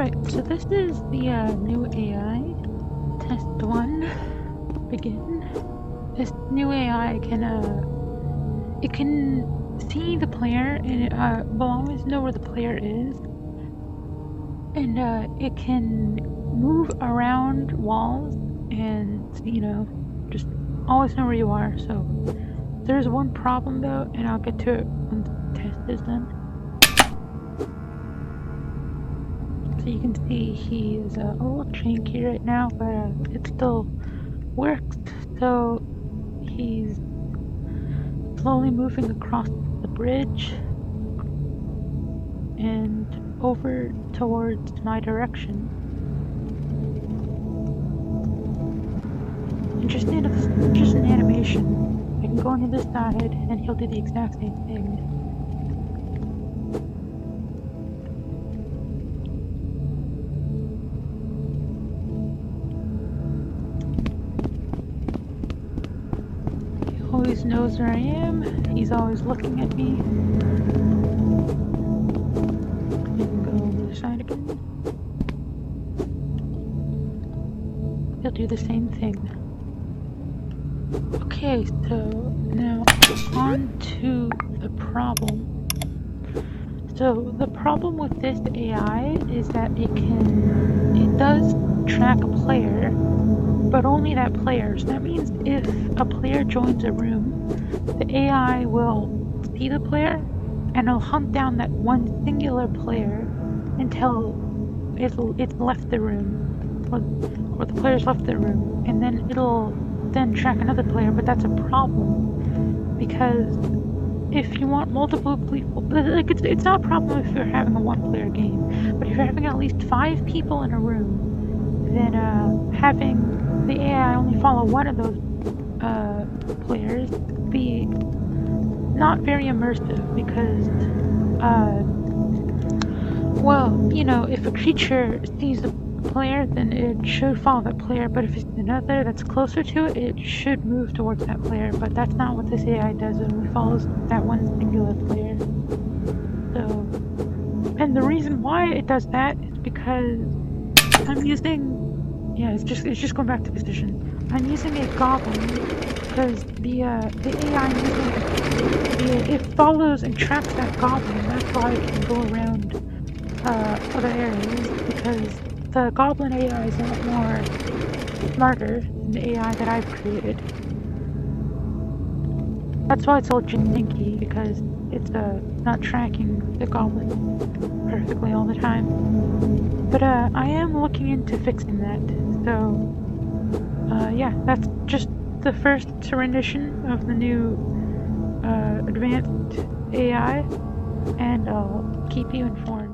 Alright, so this is the new AI, test 1, begin. This new AI can, it can see the player, and it will always know where the player is. And it can move around walls and, just always know where you are. So there's one problem though, and I'll get to it when the test is done. So you can see he is a little janky right now, but it still works. So he's slowly moving across the bridge and over towards my direction. And just an animation. I can go on the other side and he'll do the exact same thing. He always knows where I am. He's always looking at me. Side again. He'll do the same thing. Okay, so now on to the problem. So the problem with this AI is that it does track a player, but only that player. So that means if a player joins a room, the AI will see the player and it'll hunt down that one singular player until it's left the room, or the player's left the room, and then it'll then track another player. But that's a problem, because if you want multiple people, like it's not a problem if you're having a one-player game, but if you're having at least 5 people in a room, then having the AI only follow one of those players would be not very immersive, because well, if a creature sees a player, then it should follow that player, but if it's another that's closer to it, it should move towards that player. But that's not what this AI does. It only follows that one singular player. So, and the reason why it does that is because I'm using, it's just going back to position. I'm using a goblin, because the AI I'm using, it follows and tracks that goblin. That's why it can go around other areas, because the goblin AI is a lot more smarter than the AI that I've created. That's why it's all janky, because it's not tracking the goblin perfectly all the time. But I am looking into fixing that. So yeah, that's just the first rendition of the new advanced AI, and I'll keep you informed.